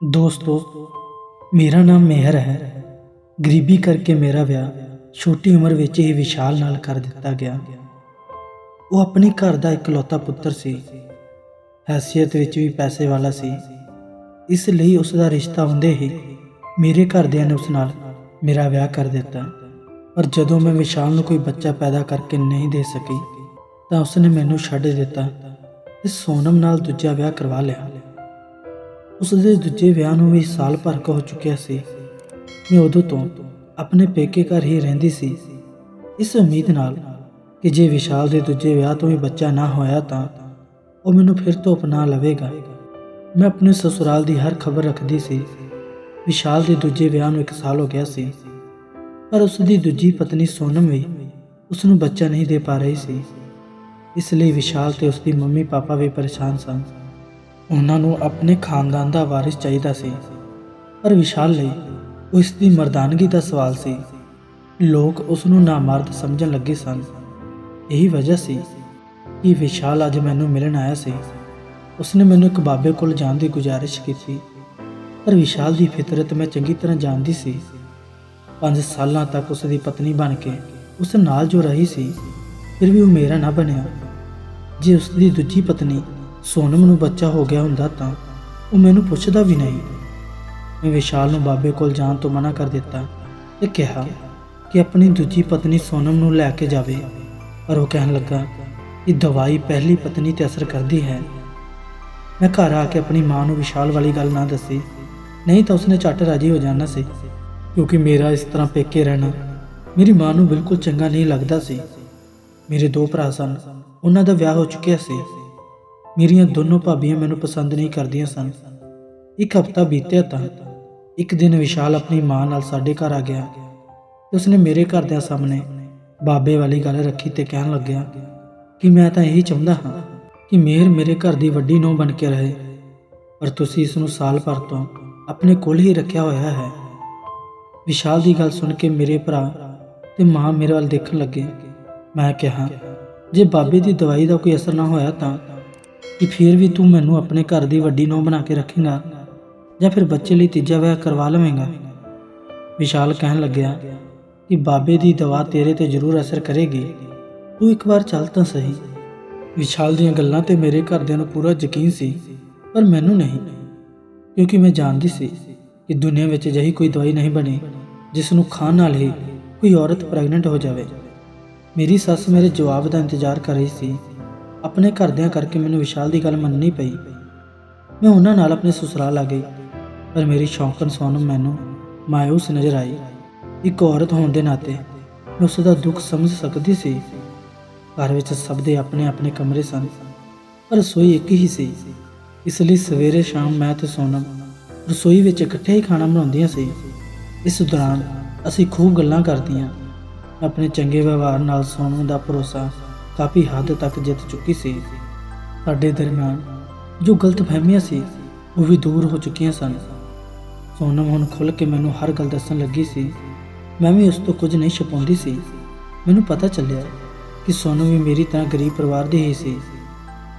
दोस्तों, मेरा नाम मेहर है। ਗਰੀਬੀ ਕਰਕੇ ਮੇਰਾ ਵਿਆਹ ਛੋਟੀ ਉਮਰ ਵਿੱਚ ਹੀ ਵਿਸ਼ਾਲ ਨਾਲ ਕਰ ਦਿੱਤਾ ਗਿਆ। ਉਹ ਆਪਣੇ ਘਰ ਦਾ ਇਕਲੌਤਾ ਪੁੱਤਰ ਸੀ। ਹੈਸੀਅਤ ਵਿੱਚ ਵੀ ਪੈਸੇ ਵਾਲਾ ਸੀ। ਇਸ ਲਈ ਉਸ ਦਾ ਰਿਸ਼ਤਾ ਹੁੰਦੇ ਹੀ ਮੇਰੇ ਘਰਦਿਆਂ ਨੇ ਉਸ ਨਾਲ ਮੇਰਾ ਵਿਆਹ ਕਰ ਦਿੱਤਾ। ਪਰ ਜਦੋਂ ਮੈਂ ਵਿਸ਼ਾਲ ਨੂੰ ਕੋਈ ਬੱਚਾ ਪੈਦਾ ਕਰਕੇ ਨਹੀਂ ਦੇ ਸਕੀ ਤਾਂ ਉਸਨੇ ਮੈਨੂੰ ਛੱਡ ਦਿੱਤਾ ਤੇ ਸੋਨਮ ਨਾਲ ਦੂਜਾ ਵਿਆਹ ਕਰਵਾ ਲਿਆ। ਉਸ ਦੇ ਦੂਜੇ ਵਿਆਹ ਨੂੰ ਵੀ ਸਾਲ ਭਰ ਹੋ ਚੁੱਕਿਆ ਸੀ। ਮੈਂ ਉਦੋਂ ਤੋਂ ਆਪਣੇ ਪੇਕੇ ਘਰ ਹੀ ਰਹਿੰਦੀ ਸੀ, ਇਸ ਉਮੀਦ ਨਾਲ ਕਿ ਜੇ ਵਿਸ਼ਾਲ ਦੇ ਦੂਜੇ ਵਿਆਹ ਤੋਂ ਵੀ ਬੱਚਾ ਨਾ ਹੋਇਆ ਤਾਂ ਉਹ ਮੈਨੂੰ ਫਿਰ ਤੋਂ ਅਪਣਾ ਲਵੇਗਾ। ਮੈਂ ਆਪਣੇ ਸਸੁਰਾਲ ਦੀ ਹਰ ਖਬਰ ਰੱਖਦੀ ਸੀ। ਵਿਸ਼ਾਲ ਦੇ ਦੂਜੇ ਵਿਆਹ ਨੂੰ 1 ਸਾਲ ਹੋ ਗਿਆ ਸੀ, ਪਰ ਉਸ ਦੀ ਦੂਜੀ ਪਤਨੀ ਸੋਨਮ ਵੀ ਉਸ ਨੂੰ ਬੱਚਾ ਨਹੀਂ ਦੇ ਪਾ ਰਹੀ ਸੀ। ਇਸ ਲਈ ਵਿਸ਼ਾਲ ਤੇ ਉਸ ਦੀ ਮੰਮੀ ਪਾਪਾ ਵੀ ਪਰੇਸ਼ਾਨ ਸਨ। ਉਹਨਾਂ ਨੂੰ ਆਪਣੇ ਖਾਨਦਾਨ ਦਾ ਵਾਰਿਸ ਚਾਹੀਦਾ ਸੀ, ਪਰ ਵਿਸ਼ਾਲ ਲਈ ਉਹ ਇਸ ਦੀ ਮਰਦਾਨਗੀ ਦਾ ਸਵਾਲ ਸੀ। ਲੋਕ ਉਸ ਨੂੰ ਨਾਮਰਦ ਸਮਝਣ ਲੱਗੇ ਸਨ। ਇਹੀ ਵਜ੍ਹਾ ਸੀ ਕਿ ਵਿਸ਼ਾਲ ਅੱਜ ਮੈਨੂੰ ਮਿਲਣ ਆਇਆ ਸੀ। ਉਸਨੇ ਮੈਨੂੰ ਇੱਕ ਬਾਬੇ ਕੋਲ ਜਾਣ ਦੀ ਗੁਜ਼ਾਰਿਸ਼ ਕੀਤੀ, ਪਰ ਵਿਸ਼ਾਲ ਦੀ ਫਿਤਰਤ ਮੈਂ ਚੰਗੀ ਤਰ੍ਹਾਂ ਜਾਣਦੀ ਸੀ। 5 ਸਾਲਾਂ ਤੱਕ ਉਸ ਦੀ ਪਤਨੀ ਬਣ ਕੇ ਉਸ ਨਾਲ ਜੋ ਰਹੀ ਸੀ, ਫਿਰ ਵੀ ਉਹ ਮੇਰਾ ਨਾ ਬਣਿਆ। ਜੇ ਉਸ ਦੀ ਦੂਜੀ ਪਤਨੀ ਸੋਨਮ ਨੂੰ ਬੱਚਾ ਹੋ ਗਿਆ ਹੁੰਦਾ ਤਾਂ ਉਹ ਮੈਨੂੰ ਪੁੱਛਦਾ ਵੀ ਨਹੀਂ। ਮੈਂ ਵਿਸ਼ਾਲ ਨੂੰ ਬਾਬੇ ਕੋਲ ਜਾਣ ਤੋਂ ਮਨਾ ਕਰ ਦਿੱਤਾ ਤੇ ਕਿਹਾ ਕਿ ਆਪਣੀ ਦੂਜੀ ਪਤਨੀ ਸੋਨਮ ਨੂੰ ਲੈ ਕੇ ਜਾਵੇ, ਪਰ ਉਹ ਕਹਿਣ ਲੱਗਾ ਕਿ ਦਵਾਈ ਪਹਿਲੀ ਪਤਨੀ ਤੇ ਅਸਰ ਕਰਦੀ ਹੈ। ਮੈਂ ਘਰ ਆ ਕੇ ਆਪਣੀ ਮਾਂ ਨੂੰ ਵਿਸ਼ਾਲ ਵਾਲੀ ਗੱਲ ਨਾ ਦੱਸੀ, ਨਹੀਂ ਤਾਂ ਉਸਨੇ ਝੱਟ ਰਾਜੀ ਹੋ ਜਾਣਾ ਸੀ, ਕਿਉਂਕਿ ਮੇਰਾ ਇਸ ਤਰ੍ਹਾਂ ਪੇਕੇ ਰਹਿਣਾ ਮੇਰੀ ਮਾਂ ਨੂੰ ਬਿਲਕੁਲ ਚੰਗਾ ਨਹੀਂ ਲੱਗਦਾ ਸੀ। ਮੇਰੇ 2 ਭਰਾ ਸਨ, ਉਹਨਾਂ ਦਾ ਵਿਆਹ ਹੋ ਚੁੱਕਿਆ ਸੀ। ਮੇਰੀਆਂ ਦੋਨੋਂ ਭਾਬੀਆਂ ਮੈਨੂੰ ਪਸੰਦ ਨਹੀਂ ਕਰਦੀਆਂ ਸਨ। 1 ਹਫ਼ਤਾ ਬੀਤਿਆ ਤਾਂ ਇੱਕ ਦਿਨ ਵਿਸ਼ਾਲ ਆਪਣੀ ਮਾਂ ਨਾਲ ਸਾਡੇ ਘਰ ਆ ਗਿਆ ਤੇ ਉਸਨੇ ਮੇਰੇ ਘਰਦਿਆਂ ਸਾਹਮਣੇ ਬਾਬੇ ਵਾਲੀ ਗੱਲ ਰੱਖੀ ਤੇ ਕਹਿਣ ਲੱਗਿਆ ਕਿ ਮੈਂ ਤਾਂ ਇਹੀ ਚਾਹੁੰਦਾ ਹਾਂ ਕਿ ਮੇਹਰ ਮੇਰੇ ਘਰ ਦੀ ਵੱਡੀ ਨੂੰਹ ਬਣ ਕੇ ਰਹੇ, ਪਰ ਤੁਸੀਂ ਇਸ ਨੂੰ ਸਾਲ ਭਰ ਤੋਂ ਆਪਣੇ ਕੋਲ ਹੀ ਰੱਖਿਆ ਹੋਇਆ ਹੈ। ਵਿਸ਼ਾਲ ਦੀ ਗੱਲ ਸੁਣ ਕੇ ਮੇਰੇ ਭਰਾ ਤੇ ਮਾਂ ਮੇਰੇ ਵੱਲ ਦੇਖਣ ਲੱਗੇ। ਮੈਂ ਕਿਹਾ, ਜੇ ਬਾਬੇ ਦੀ ਦਵਾਈ ਦਾ ਕੋਈ ਅਸਰ ਨਾ ਹੋਇਆ ਤਾਂ ਕਿ ਫਿਰ ਵੀ ਤੂੰ ਮੈਨੂੰ ਆਪਣੇ ਘਰ ਦੀ ਵੱਡੀ ਨੂੰਹ ਬਣਾ ਕੇ ਰੱਖੇਂਗਾ ਜਾਂ ਫਿਰ ਬੱਚੇ ਲਈ ਤੀਜਾ ਵਿਆਹ ਕਰਵਾ ਲਵੇਂਗਾ। ਵਿਸ਼ਾਲ ਕਹਿਣ ਲੱਗਿਆ ਕਿ ਬਾਬੇ ਦੀ ਦਵਾ ਤੇਰੇ ਤੇ ਜ਼ਰੂਰ ਅਸਰ ਕਰੇਗੀ, ਤੂੰ ਇੱਕ ਵਾਰ ਚੱਲ ਤਾਂ ਸਹੀ। ਵਿਸ਼ਾਲ ਦੀਆਂ ਗੱਲਾਂ ਤੇ ਮੇਰੇ ਘਰਦਿਆਂ ਨੂੰ ਪੂਰਾ ਯਕੀਨ ਸੀ, ਪਰ ਮੈਨੂੰ ਨਹੀਂ, ਕਿਉਂਕਿ ਮੈਂ ਜਾਣਦੀ ਸੀ ਕਿ ਦੁਨੀਆ ਵਿੱਚ ਅਜਿਹੀ ਕੋਈ ਦਵਾਈ ਨਹੀਂ ਬਣੀ ਜਿਸ ਨੂੰ ਖਾਣ ਨਾਲ ਹੀ ਕੋਈ ਔਰਤ ਪ੍ਰੈਗਨੈਂਟ ਹੋ ਜਾਵੇ। ਮੇਰੀ ਸੱਸ ਮੇਰੇ ਜਵਾਬ ਦਾ ਇੰਤਜ਼ਾਰ ਕਰ ਰਹੀ ਸੀ। ਆਪਣੇ ਘਰਦਿਆਂ ਕਰਕੇ ਮੈਨੂੰ ਵਿਸ਼ਾਲ ਦੀ ਗੱਲ ਮੰਨਣੀ ਪਈ। ਮੈਂ ਉਹਨਾਂ ਨਾਲ ਆਪਣੇ ਸਸੁਰਾਲ ਆ ਗਈ, ਪਰ ਮੇਰੀ ਸ਼ੌਂਕਣ ਸੋਨਮ ਮੈਨੂੰ ਮਾਇੂਸ ਨਜ਼ਰ ਆਈ। ਇੱਕ ਔਰਤ ਹੋਣ ਦੇ ਨਾਤੇ ਮੈਂ ਉਸ ਦਾ ਦੁੱਖ ਸਮਝ ਸਕਦੀ ਸੀ। ਘਰ ਵਿੱਚ ਸਭ ਦੇ ਆਪਣੇ ਆਪਣੇ ਕਮਰੇ ਸਨ, ਪਰ ਰਸੋਈ ਇੱਕ ਹੀ ਸੀ। ਇਸ ਲਈ ਸਵੇਰੇ ਸ਼ਾਮ ਮੈਂ ਤੇ ਸੋਨਮ ਰਸੋਈ ਵਿੱਚ ਇਕੱਠੇ ਹੀ ਖਾਣਾ ਬਣਾਉਂਦੀਆਂ ਸੀ। ਇਸ ਦੌਰਾਨ ਅਸੀਂ ਖੂਬ ਗੱਲਾਂ ਕਰਦੀਆਂ। ਆਪਣੇ ਚੰਗੇ ਵਿਵਹਾਰ ਨਾਲ ਸੋਨਮ ਦਾ ਭਰੋਸਾ ਕਾਫੀ ਹੱਦ ਤੱਕ ਜਿੱਤ ਚੁੱਕੀ ਸੀ। ਸਾਡੇ ਦਰਮਿਆਨ ਜੋ ਗਲਤਫਹਿਮੀਆਂ ਸੀ ਉਹ ਵੀ ਦੂਰ ਹੋ ਚੁੱਕੀਆਂ ਸਨ। ਸੋਨਮ ਹੁਣ ਖੁੱਲ੍ਹ ਕੇ ਮੈਨੂੰ ਹਰ ਗੱਲ ਦੱਸਣ ਲੱਗੀ ਸੀ। ਮੈਂ ਵੀ ਉਸ ਤੋਂ ਕੁਝ ਨਹੀਂ ਛੁਪਾਉਂਦੀ ਸੀ। ਮੈਨੂੰ ਪਤਾ ਚੱਲਿਆ ਕਿ ਸੋਨਮ ਵੀ ਮੇਰੀ ਤਰ੍ਹਾਂ ਗਰੀਬ ਪਰਿਵਾਰ ਦੀ ਹੀ ਸੀ।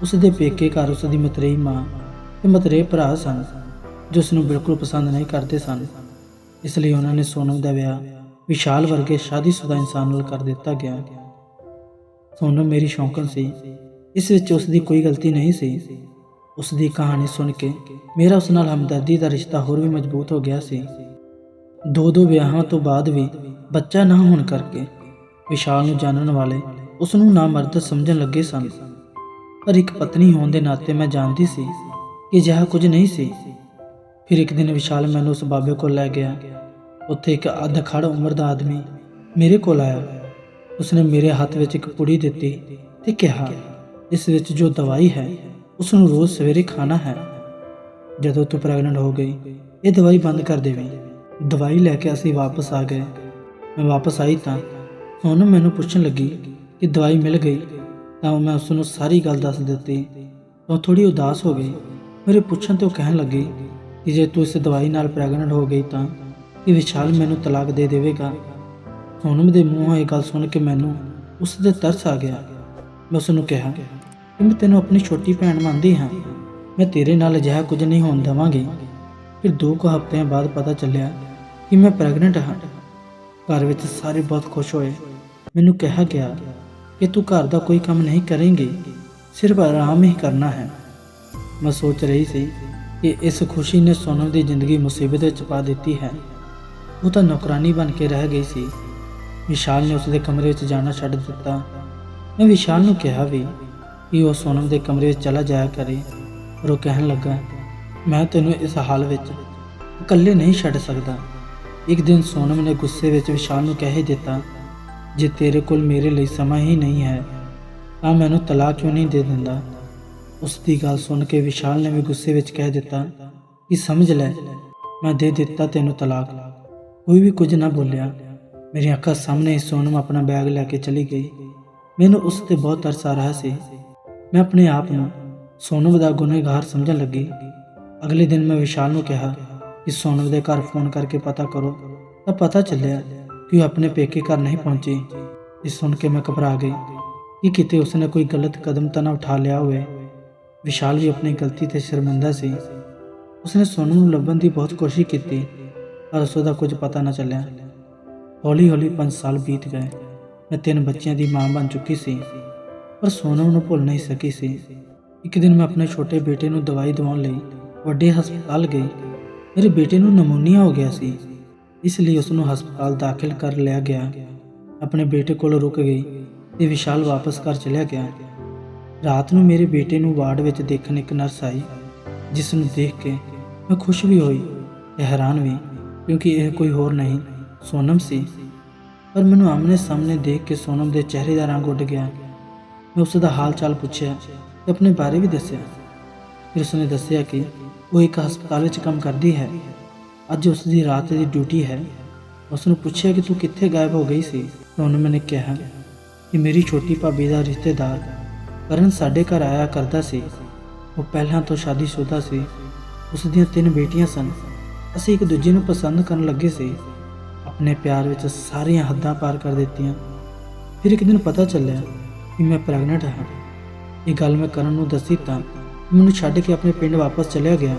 ਉਸ ਦੇ ਪੇਕੇ ਘਰ ਉਸ ਦੀ ਮਤਰੇਈ ਮਾਂ ਤੇ ਮਤਰੇਏ ਭਰਾ ਸਨ ਜੋ ਉਸ ਨੂੰ ਬਿਲਕੁਲ ਪਸੰਦ ਨਹੀਂ ਕਰਦੇ ਸਨ। ਇਸ ਲਈ ਉਹਨਾਂ ਨੇ ਸੋਨਮ ਦਾ ਵਿਆਹ ਵਿਸ਼ਾਲ ਵਰਗੇ ਸ਼ਾਦੀशुदा ਇਨਸਾਨ ਨਾਲ ਕਰ ਦਿੱਤਾ ਗਿਆ। ਸੋਨਮ ਮੇਰੀ ਸ਼ੌਂਕਣ ਸੀ, ਇਸ ਵਿੱਚ ਉਸ ਦੀ ਕੋਈ ਗਲਤੀ ਨਹੀਂ ਸੀ। ਉਸ ਦੀ ਕਹਾਣੀ ਸੁਣ ਕੇ ਮੇਰਾ ਉਸ ਨਾਲ ਹਮਦਰਦੀ ਦਾ ਰਿਸ਼ਤਾ ਹੋਰ ਵੀ ਮਜ਼ਬੂਤ ਹੋ ਗਿਆ ਸੀ। 2 ਵਿਆਹਾਂ ਤੋਂ ਬਾਅਦ ਵੀ ਬੱਚਾ ਨਾ ਹੋਣ ਕਰਕੇ ਵਿਸ਼ਾਲ ਨੂੰ ਜਾਣਨ ਵਾਲੇ ਉਸ ਨੂੰ ਨਾਮਰਦ ਸਮਝਣ ਲੱਗੇ ਸਨ, ਪਰ ਇੱਕ ਪਤਨੀ ਹੋਣ ਦੇ ਨਾਤੇ ਮੈਂ ਜਾਣਦੀ ਸੀ ਕਿ ਅਜਿਹਾ ਕੁਝ ਨਹੀਂ ਸੀ। ਫਿਰ ਇੱਕ ਦਿਨ ਵਿਸ਼ਾਲ ਮੈਨੂੰ ਉਸ ਬਾਬੇ ਕੋਲ ਲੈ ਗਿਆ। ਉੱਥੇ ਇੱਕ ਅੱਧ-ਖੜ ਉਮਰ ਦਾ ਆਦਮੀ ਮੇਰੇ ਕੋਲ ਆਇਆ। ਉਸਨੇ ਮੇਰੇ ਹੱਥ ਵਿੱਚ ਇੱਕ ਪੁੜੀ ਦਿੱਤੀ ਤੇ ਕਿਹਾ, ਇਸ ਵਿੱਚ ਜੋ ਦਵਾਈ ਹੈ ਉਸ ਨੂੰ ਰੋਜ਼ ਸਵੇਰੇ ਖਾਣਾ ਹੈ। ਜਦੋਂ ਤੂੰ ਪ੍ਰੈਗਨੈਂਟ ਹੋ ਗਈ ਇਹ ਦਵਾਈ ਬੰਦ ਕਰ ਦੇਵੀਂ। ਦਵਾਈ ਲੈ ਕੇ ਅਸੀਂ ਵਾਪਸ ਆ ਗਏ। ਮੈਂ ਵਾਪਸ ਆਈ ਤਾਂ ਸੋਨਮ ਮੈਨੂੰ ਪੁੱਛਣ ਲੱਗੀ ਕਿ ਦਵਾਈ ਮਿਲ ਗਈ, ਤਾਂ ਮੈਂ ਉਸ ਨੂੰ ਸਾਰੀ ਗੱਲ ਦੱਸ ਦਿੱਤੀ। ਉਹ ਥੋੜੀ ਉਦਾਸ ਹੋ ਗਈ। ਮੇਰੇ ਪੁੱਛਣ ਤੇ ਉਹ ਕਹਿਣ ਲੱਗੀ ਕਿ ਜੇ ਤੂੰ ਇਸ ਦਵਾਈ ਨਾਲ ਪ੍ਰੈਗਨੈਂਟ ਹੋ ਗਈ ਤਾਂ ਇਹ ਵਿਸ਼ਾਲ ਮੈਨੂੰ ਤਲਾਕ ਦੇ ਦੇਵੇਗਾ। ਸੋਨਮ ਦੇ ਮੂੰਹੋਂ ਇਹ ਗੱਲ ਸੁਣ ਕੇ ਮੈਨੂੰ ਉਸ ਤੇ ਤਰਸ ਆ ਗਿਆ। ਮੈਂ ਉਸ ਨੂੰ ਕਿਹਾ ਕਿ ਮੈਂ ਤੈਨੂੰ ਆਪਣੀ ਛੋਟੀ ਭੈਣ ਮੰਨਦੀ ਹਾਂ, ਮੈਂ ਤੇਰੇ ਨਾਲ ਅਜਿਹਾ ਕੁਝ ਨਹੀਂ ਹੋਣ ਦੇਵਾਂਗੀ। ਫਿਰ 2 ਕੁ ਹਫ਼ਤਿਆਂ ਬਾਅਦ ਪਤਾ ਚੱਲਿਆ ਕਿ ਮੈਂ ਪ੍ਰੈਗਨੈਂਟ ਹਾਂ। ਘਰ ਵਿੱਚ ਸਾਰੇ ਬਹੁਤ ਖੁਸ਼ ਹੋਏ। ਮੈਨੂੰ ਕਿਹਾ ਗਿਆ ਕਿ ਤੂੰ ਘਰ ਦਾ ਕੋਈ ਕੰਮ ਨਹੀਂ ਕਰੇਂਗੀ, ਸਿਰਫ ਆਰਾਮ ਹੀ ਕਰਨਾ ਹੈ। ਮੈਂ ਸੋਚ ਰਹੀ ਸੀ ਕਿ ਇਸ ਖੁਸ਼ੀ ਨੇ ਸੋਨਮ ਦੀ ਜ਼ਿੰਦਗੀ ਮੁਸੀਬਤ ਵਿੱਚ ਪਾ ਦਿੱਤੀ ਹੈ। ਉਹ ਤਾਂ ਨੌਕਰਾਨੀ ਬਣ ਕੇ ਰਹਿ ਗਈ ਸੀ। ਵਿਸ਼ਾਲ ਨੇ ਉਸਦੇ ਕਮਰੇ ਵਿੱਚ ਜਾਣਾ ਛੱਡ ਦਿੱਤਾ। ਮੈਂ ਵਿਸ਼ਾਲ ਨੂੰ ਕਿਹਾ ਵੀ ਕਿ ਉਹ ਸੋਨਮ ਦੇ ਕਮਰੇ ਵਿੱਚ ਚਲਾ ਜਾਇਆ ਕਰੇ, ਪਰ ਉਹ ਕਹਿਣ ਲੱਗਾ, ਮੈਂ ਤੈਨੂੰ ਇਸ ਹਾਲ ਵਿੱਚ ਇਕੱਲੇ ਨਹੀਂ ਛੱਡ ਸਕਦਾ। ਇੱਕ ਦਿਨ ਸੋਨਮ ਨੇ ਗੁੱਸੇ ਵਿੱਚ ਵਿਸ਼ਾਲ ਨੂੰ ਕਹਿ ਦਿੱਤਾ, ਜੇ ਤੇਰੇ ਕੋਲ ਮੇਰੇ ਲਈ ਸਮਾਂ ਹੀ ਨਹੀਂ ਹੈ ਤਾਂ ਮੈਨੂੰ ਤਲਾਕ ਕਿਉਂ ਨਹੀਂ ਦੇ ਦਿੰਦਾ। ਉਸ ਦੀ ਗੱਲ ਸੁਣ ਕੇ ਵਿਸ਼ਾਲ ਨੇ ਵੀ ਗੁੱਸੇ ਵਿੱਚ ਕਹਿ ਦਿੱਤਾ ਕਿ ਸਮਝ ਲੈ, ਮੈਂ ਦੇ ਦਿੱਤਾ ਤੈਨੂੰ ਤਲਾਕ। ਕੋਈ ਵੀ ਕੁਝ ਨਾ ਬੋਲਿਆ। ਮੇਰੀਆਂ ਅੱਖਾਂ ਸਾਹਮਣੇ ਸੋਨਮ ਆਪਣਾ ਬੈਗ ਲੈ ਕੇ ਚਲੀ ਗਈ। ਮੈਨੂੰ ਉਸ 'ਤੇ ਬਹੁਤ ਤਰਸ ਆ ਰਿਹਾ ਸੀ। ਮੈਂ ਆਪਣੇ ਆਪ ਨੂੰ ਸੋਨਮ ਦਾ ਗੁਨਹਗਾਰ ਸਮਝਣ ਲੱਗੀ। ਅਗਲੇ ਦਿਨ ਮੈਂ ਵਿਸ਼ਾਲ ਨੂੰ ਕਿਹਾ ਕਿ ਸੋਨਮ ਦੇ ਘਰ ਫੋਨ ਕਰਕੇ ਪਤਾ ਕਰੋ, ਤਾਂ ਪਤਾ ਚੱਲਿਆ ਕਿ ਉਹ ਆਪਣੇ ਪੇਕੇ ਘਰ ਨਹੀਂ ਪਹੁੰਚੀ। ਇਸ ਸੁਣ ਕੇ ਮੈਂ ਘਬਰਾ ਗਈ ਕਿ ਕਿਤੇ ਉਸਨੇ ਕੋਈ ਗਲਤ ਕਦਮ ਤਾਂ ਨਾ ਉਠਾ ਲਿਆ ਹੋਵੇ। ਵਿਸ਼ਾਲ ਵੀ ਆਪਣੀ ਗਲਤੀ 'ਤੇ ਸ਼ਰਮਿੰਦਾ ਸੀ। ਉਸਨੇ ਸੋਨਮ ਨੂੰ ਲੱਭਣ ਦੀ ਬਹੁਤ ਕੋਸ਼ਿਸ਼ ਕੀਤੀ, ਪਰ ਉਸ ਦਾ ਕੁਝ ਪਤਾ ਨਾ ਚੱਲਿਆ। ਹੌਲੀ-ਹੌਲੀ 5 ਸਾਲ ਬੀਤ ਗਏ। ਮੈਂ 3 ਬੱਚਿਆਂ ਦੀ ਮਾਂ ਬਣ ਚੁੱਕੀ ਸੀ, ਪਰ ਸੋਨਮ ਨੂੰ ਭੁੱਲ ਨਹੀਂ ਸਕੀ ਸੀ। ਇੱਕ ਦਿਨ ਮੈਂ ਆਪਣੇ ਛੋਟੇ ਬੇਟੇ ਨੂੰ ਦਵਾਈ ਦਿਵਾਉਣ ਲਈ ਵੱਡੇ ਹਸਪਤਾਲ ਗਈ। ਮੇਰੇ ਬੇਟੇ ਨੂੰ ਨਮੂਨੀਆ ਹੋ ਗਿਆ ਸੀ, ਇਸ ਲਈ ਉਸ ਨੂੰ ਹਸਪਤਾਲ ਦਾਖਲ ਕਰ ਲਿਆ ਗਿਆ। ਆਪਣੇ ਬੇਟੇ ਕੋਲ ਰੁਕ ਗਈ ਤੇ ਵਿਸ਼ਾਲ ਵਾਪਸ ਘਰ ਚਲਿਆ ਗਿਆ। ਰਾਤ ਨੂੰ ਮੇਰੇ ਬੇਟੇ ਨੂੰ ਵਾਰਡ ਵਿੱਚ ਦੇਖਣ ਇੱਕ ਨਰਸ ਆਈ, ਜਿਸ ਨੂੰ ਦੇਖ ਕੇ ਮੈਂ ਖੁਸ਼ ਵੀ ਹੋਈ ਤੇ ਹੈਰਾਨ ਵੀ, ਕਿਉਂਕਿ ਇਹ ਕੋਈ ਹੋਰ ਨਹੀਂ ਸੋਨਮ ਸੀ। ਪਰ ਮੈਨੂੰ ਆਮਨੇ ਸਾਹਮਣੇ ਦੇਖ ਕੇ ਸੋਨਮ ਦੇ ਚਿਹਰੇ ਦਾ ਰੰਗ ਉੱਡ ਗਿਆ। ਮੈਂ ਉਸ ਦਾ ਹਾਲ ਚਾਲ ਪੁੱਛਿਆ ਤੇ ਆਪਣੇ ਬਾਰੇ ਵੀ ਦੱਸਿਆ। ਫਿਰ ਉਸਨੇ ਦੱਸਿਆ ਕਿ ਉਹ ਇੱਕ ਹਸਪਤਾਲ ਵਿੱਚ ਕੰਮ ਕਰਦੀ ਹੈ। ਅੱਜ ਉਸ ਦੀ ਰਾਤ ਦੀ ਡਿਊਟੀ ਹੈ। ਉਸ ਨੂੰ ਪੁੱਛਿਆ ਕਿ ਤੂੰ ਕਿੱਥੇ ਗਾਇਬ ਹੋ ਗਈ ਸੀ। ਸੋਨਮ ਨੇ ਕਿਹਾ ਕਿ ਮੇਰੀ ਛੋਟੀ ਭਾਬੀ ਦਾ ਰਿਸ਼ਤੇਦਾਰ ਕਰਨ ਸਾਡੇ ਘਰ ਆਇਆ ਕਰਦਾ ਸੀ। ਉਹ ਪਹਿਲਾਂ ਤੋਂ ਸ਼ਾਦੀशुदा ਸੀ। ਉਸ ਦੀਆਂ 3 ਬੇਟੀਆਂ ਸਨ। ਅਸੀਂ ਇੱਕ ਦੂਜੇ ਨੂੰ ਪਸੰਦ ਕਰਨ ਲੱਗੇ ਸੀ। ਆਪਣੇ ਪਿਆਰ ਵਿੱਚ ਸਾਰੀਆਂ ਹੱਦਾਂ ਪਾਰ ਕਰ ਦਿੱਤੀਆਂ। ਫਿਰ ਇੱਕ ਦਿਨ ਪਤਾ ਚੱਲਿਆ ਕਿ ਮੈਂ ਪ੍ਰੈਗਨੈਂਟ ਹਾਂ। ਇਹ ਗੱਲ ਮੈਂ ਕਰਨ ਨੂੰ ਦੱਸੀ ਤਾਂ ਮੈਨੂੰ ਛੱਡ ਕੇ ਆਪਣੇ ਪਿੰਡ ਵਾਪਸ ਚਲਿਆ ਗਿਆ।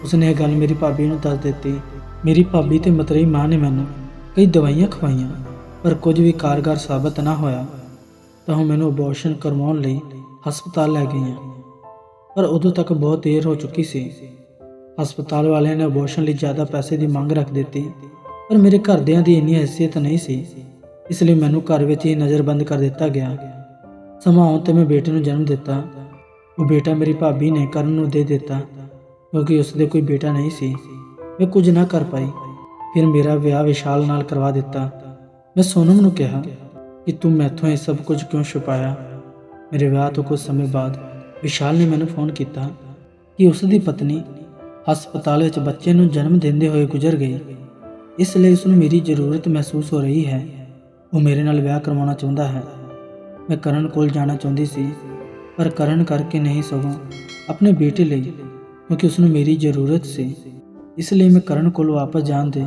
ਉਸਨੇ ਇਹ ਗੱਲ ਮੇਰੀ ਭਾਬੀ ਨੂੰ ਦੱਸ ਦਿੱਤੀ। ਮੇਰੀ ਭਾਬੀ ਤੇ ਮਤਰੇਈ ਮਾਂ ਨੇ ਮੈਨੂੰ ਕਈ ਦਵਾਈਆਂ ਖਵਾਈਆਂ, ਪਰ ਕੁਝ ਵੀ ਕਾਰਗਰ ਸਾਬਤ ਨਾ ਹੋਇਆ ਤਾਂ ਉਹ ਮੈਨੂੰ ਅਬੋਰਸ਼ਨ ਕਰਵਾਉਣ ਲਈ ਹਸਪਤਾਲ ਲੈ ਗਈਆਂ। ਪਰ ਉਦੋਂ ਤੱਕ ਬਹੁਤ ਦੇਰ ਹੋ ਚੁੱਕੀ ਸੀ। ਹਸਪਤਾਲ ਵਾਲਿਆਂ ਨੇ ਅਬੋਰਸ਼ਨ ਲਈ ਜ਼ਿਆਦਾ ਪੈਸੇ ਦੀ ਮੰਗ ਰੱਖ ਦਿੱਤੀ, ਪਰ ਮੇਰੇ ਘਰਦਿਆਂ ਦੀ ਇੰਨੀ ਹੈਸੀਅਤ ਨਹੀਂ ਸੀ, ਇਸ ਲਈ ਮੈਨੂੰ ਘਰ ਵਿੱਚ ਹੀ ਨਜ਼ਰਬੰਦ ਕਰ ਦਿੱਤਾ ਗਿਆ। ਸਮਾਂ ਆਉਣ 'ਤੇ ਮੈਂ ਬੇਟੇ ਨੂੰ ਜਨਮ ਦਿੱਤਾ। ਉਹ ਬੇਟਾ ਮੇਰੀ ਭਾਬੀ ਨੇ ਕਰਨ ਨੂੰ ਦੇ ਦਿੱਤਾ, ਕਿਉਂਕਿ ਉਸਦੇ ਕੋਈ ਬੇਟਾ ਨਹੀਂ ਸੀ। ਮੈਂ ਕੁਝ ਨਾ ਕਰ ਪਾਈ। ਫਿਰ ਮੇਰਾ ਵਿਆਹ ਵਿਸ਼ਾਲ ਨਾਲ ਕਰਵਾ ਦਿੱਤਾ। ਮੈਂ ਸੋਨਮ ਨੂੰ ਕਿਹਾ ਕਿ ਤੂੰ ਮੈਥੋਂ ਇਹ ਸਭ ਕੁਝ ਕਿਉਂ ਛੁਪਾਇਆ। ਮੇਰੇ ਵਿਆਹ ਤੋਂ ਕੁਝ ਸਮੇਂ ਬਾਅਦ ਵਿਸ਼ਾਲ ਨੇ ਮੈਨੂੰ ਫੋਨ ਕੀਤਾ ਕਿ ਉਸ ਦੀ ਪਤਨੀ ਹਸਪਤਾਲ ਵਿੱਚ ਬੱਚੇ ਨੂੰ ਜਨਮ ਦਿੰਦੇ ਹੋਏ ਗੁਜ਼ਰ ਗਈ, ਇਸ ਲਈ ਉਸ ਨੂੰ ਮੇਰੀ ਜ਼ਰੂਰਤ ਮਹਿਸੂਸ ਹੋ ਰਹੀ ਹੈ। ਉਹ ਮੇਰੇ ਨਾਲ ਵਿਆਹ ਕਰਵਾਉਣਾ ਚਾਹੁੰਦਾ ਹੈ। ਮੈਂ ਕਰਨ ਕੋਲ ਜਾਣਾ ਚਾਹੁੰਦੀ ਸੀ, ਪਰ ਕਰਨ ਕਰਕੇ ਨਹੀਂ, ਸਗੋਂ ਆਪਣੇ ਬੇਟੇ ਲਈ, ਕਿਉਂਕਿ ਉਸ ਨੂੰ ਮੇਰੀ ਜ਼ਰੂਰਤ ਸੀ। ਇਸ ਲਈ ਮੈਂ ਕਰਨ ਕੋਲ ਵਾਪਸ ਜਾਣ ਦੇ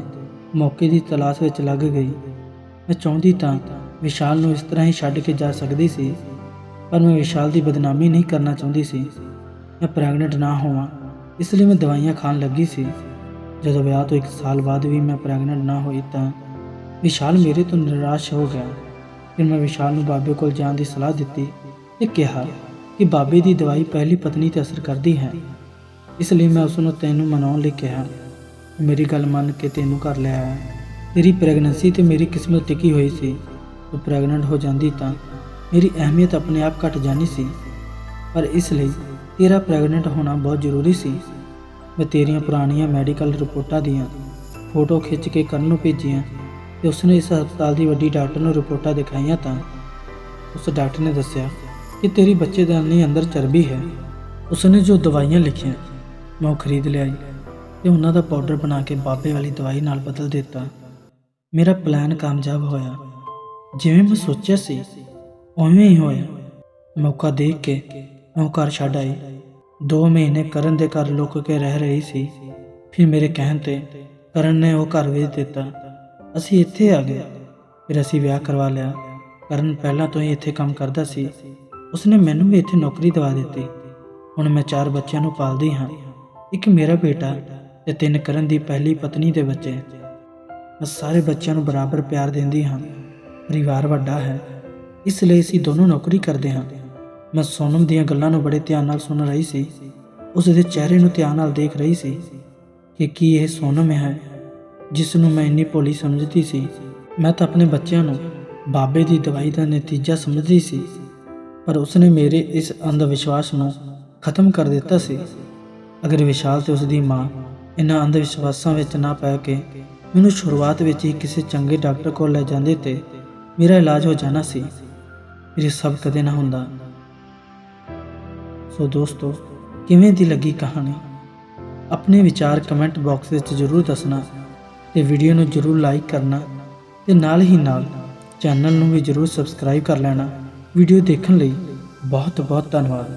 ਮੌਕੇ ਦੀ ਤਲਾਸ਼ ਵਿੱਚ ਲੱਗ ਗਈ। ਮੈਂ ਚਾਹੁੰਦੀ ਤਾਂ ਵਿਸ਼ਾਲ ਨੂੰ ਇਸ ਤਰ੍ਹਾਂ ਹੀ ਛੱਡ ਕੇ ਜਾ ਸਕਦੀ ਸੀ, ਪਰ ਮੈਂ ਵਿਸ਼ਾਲ ਦੀ ਬਦਨਾਮੀ ਨਹੀਂ ਕਰਨਾ ਚਾਹੁੰਦੀ ਸੀ। ਮੈਂ ਪ੍ਰੈਗਨੈਂਟ ਨਾ ਹੋਵਾਂ, ਇਸ ਲਈ ਮੈਂ ਦਵਾਈਆਂ ਖਾਣ ਲੱਗੀ ਸੀ। ਜਦੋਂ ਵਿਆਹ ਤੋਂ 1 ਸਾਲ ਬਾਅਦ ਵੀ ਮੈਂ ਪ੍ਰੈਗਨੈਂਟ ਨਾ ਹੋਈ ਤਾਂ ਵਿਸ਼ਾਲ ਮੇਰੇ ਤੋਂ ਨਿਰਾਸ਼ ਹੋ ਗਿਆ। ਫਿਰ ਮੈਂ ਵਿਸ਼ਾਲ ਨੂੰ ਬਾਬੇ ਕੋਲ ਜਾਣ ਦੀ ਸਲਾਹ ਦਿੱਤੀ ਤੇ ਕਿਹਾ ਕਿ ਬਾਬੇ ਦੀ ਦਵਾਈ ਪਹਿਲੀ ਪਤਨੀ 'ਤੇ ਅਸਰ ਕਰਦੀ ਹੈ, ਇਸ ਲਈ ਮੈਂ ਉਸ ਨੂੰ ਤੈਨੂੰ ਮਨਾਉਣ ਲਈ ਕਿਹਾ। ਮੇਰੀ ਗੱਲ ਮੰਨ ਕੇ ਤੈਨੂੰ ਘਰ ਲੈ ਆਇਆ। ਤੇਰੀ ਪ੍ਰੈਗਨੈਂਸੀ 'ਤੇ ਮੇਰੀ ਕਿਸਮਤ ਟਿਕੀ ਹੋਈ ਸੀ। ਤੂੰ ਪ੍ਰੈਗਨੈਂਟ ਹੋ ਜਾਂਦੀ ਤਾਂ ਮੇਰੀ ਅਹਿਮੀਅਤ ਆਪਣੇ ਆਪ ਘਟ ਜਾਣੀ ਸੀ, ਪਰ ਇਸ ਲਈ ਤੇਰਾ ਪ੍ਰੈਗਨੈਂਟ ਹੋਣਾ ਬਹੁਤ ਜ਼ਰੂਰੀ ਸੀ। ਮੈਂ ਤੇਰੀਆਂ ਪੁਰਾਣੀਆਂ ਮੈਡੀਕਲ ਰਿਪੋਰਟਾਂ ਦੀਆਂ ਫੋਟੋ ਖਿੱਚ ਕੇ ਕਰਨ ਨੂੰ ਭੇਜੀਆਂ ਤੇ ਉਸਨੇ ਇਸ ਹਸਪਤਾਲ ਦੀ ਵੱਡੀ ਡਾਕਟਰ ਨੂੰ ਰਿਪੋਰਟਾਂ ਦਿਖਾਈਆਂ ਤਾਂ ਉਸ ਡਾਕਟਰ ਨੇ ਦੱਸਿਆ ਕਿ ਤੇਰੀ ਬੱਚੇਦਾਨੀ ਅੰਦਰ ਚਰਬੀ ਹੈ। ਉਸਨੇ ਜੋ ਦਵਾਈਆਂ ਲਿਖੀਆਂ ਮੈਂ ਉਹ ਖਰੀਦ ਲਿਆਈ ਤੇ ਉਹਨਾਂ ਦਾ ਪਾਊਡਰ ਬਣਾ ਕੇ ਬਾਬੇ ਵਾਲੀ ਦਵਾਈ ਨਾਲ ਬਦਲ ਦਿੱਤਾ। ਮੇਰਾ ਪਲਾਨ ਕਾਮਯਾਬ ਹੋਇਆ। ਜਿਵੇਂ ਮੈਂ ਸੋਚਿਆ ਸੀ ਉਵੇਂ ਹੀ ਹੋਇਆ। ਮੌਕਾ ਦੇਖ ਕੇ ਮੈਂ ਉਹ ਘਰ ਛੱਡ ਆਈ। 2 ਮਹੀਨੇ ਕਰਨ ਦੇ ਘਰ ਲੁੱਕ ਕੇ ਰਹਿ ਰਹੀ ਸੀ। ਫਿਰ ਮੇਰੇ ਕਹਿਣ ਤੇ ਕਰਨ ਨੇ ਉਹ ਘਰ ਵੇਚ ਦਿੱਤਾ। ਅਸੀਂ ਇੱਥੇ ਆ ਗਏ। ਫਿਰ ਅਸੀਂ ਵਿਆਹ ਕਰਵਾ ਲਿਆ। ਕਰਨ ਪਹਿਲਾਂ ਤੋਂ ਹੀ ਇੱਥੇ ਕੰਮ ਕਰਦਾ ਸੀ। ਉਸਨੇ ਮੈਨੂੰ ਵੀ ਇੱਥੇ ਨੌਕਰੀ ਦਿਵਾ ਦਿੱਤੀ। ਹੁਣ ਮੈਂ 4 ਬੱਚਿਆਂ ਨੂੰ ਪਾਲਦੀ ਹਾਂ। ਇੱਕ ਮੇਰਾ ਬੇਟਾ ਤੇ 3 ਕਰਨ ਦੀ ਪਹਿਲੀ ਪਤਨੀ ਦੇ ਬੱਚੇ। ਮੈਂ ਸਾਰੇ ਬੱਚਿਆਂ ਨੂੰ ਬਰਾਬਰ ਪਿਆਰ ਦਿੰਦੀ ਹਾਂ। ਪਰਿਵਾਰ ਵੱਡਾ ਹੈ, ਇਸ ਲਈ ਅਸੀਂ ਦੋਨੋਂ ਨੌਕਰੀ ਕਰਦੇ ਹਾਂ। ਮੈਂ ਸੋਨਮ ਦੀਆਂ ਗੱਲਾਂ ਨੂੰ ਬੜੇ ਧਿਆਨ ਨਾਲ ਸੁਣ ਰਹੀ ਸੀ। ਉਸ ਦੇ ਚਿਹਰੇ ਨੂੰ ਧਿਆਨ ਨਾਲ ਦੇਖ ਰਹੀ ਸੀ ਕਿ ਕੀ ਇਹ ਸੋਨਮ ਹੈ ਜਿਸ ਨੂੰ ਮੈਂ ਇੰਨੀ ਭੋਲੀ ਸਮਝਦੀ ਸੀ। ਮੈਂ ਤਾਂ ਆਪਣੇ ਬੱਚਿਆਂ ਨੂੰ ਬਾਬੇ ਦੀ ਦਵਾਈ ਦਾ ਨਤੀਜਾ ਸਮਝਦੀ ਸੀ, ਪਰ ਉਸਨੇ ਮੇਰੇ ਇਸ ਅੰਧ ਵਿਸ਼ਵਾਸ ਨੂੰ ਖਤਮ ਕਰ ਦਿੱਤਾ ਸੀ। ਅਗਰ ਵਿਸ਼ਾਲ ਤੇ ਉਸ ਦੀ ਮਾਂ ਇਹਨਾਂ ਅੰਧ ਵਿਸ਼ਵਾਸਾਂ ਵਿੱਚ ਨਾ ਪੈ ਕੇ ਮੈਨੂੰ ਸ਼ੁਰੂਆਤ ਵਿੱਚ ਹੀ ਕਿਸੇ ਚੰਗੇ ਡਾਕਟਰ ਕੋਲ ਲੈ ਜਾਂਦੇ ਤੇ ਮੇਰਾ ਇਲਾਜ ਹੋ ਜਾਣਾ ਸੀ। ਇਹ ਸਭ ਕਦੇ ਨਾ ਹੁੰਦਾ। ਸੋ ਦੋਸਤੋ, ਕਿਵੇਂ ਦੀ ਲੱਗੀ ਕਹਾਣੀ? ਆਪਣੇ ਵਿਚਾਰ ਕਮੈਂਟ ਬਾਕਸ ਵਿੱਚ ਜ਼ਰੂਰ ਦੱਸਣਾ ਤੇ ਵੀਡੀਓ ਨੂੰ ਜ਼ਰੂਰ ਲਾਈਕ ਕਰਨਾ ਤੇ ਨਾਲ ਹੀ ਨਾਲ ਚੈਨਲ ਨੂੰ ਵੀ ਜ਼ਰੂਰ ਸਬਸਕ੍ਰਾਈਬ ਕਰ ਲੈਣਾ। ਵੀਡੀਓ ਦੇਖਣ ਲਈ ਬਹੁਤ ਬਹੁਤ ਧੰਨਵਾਦ।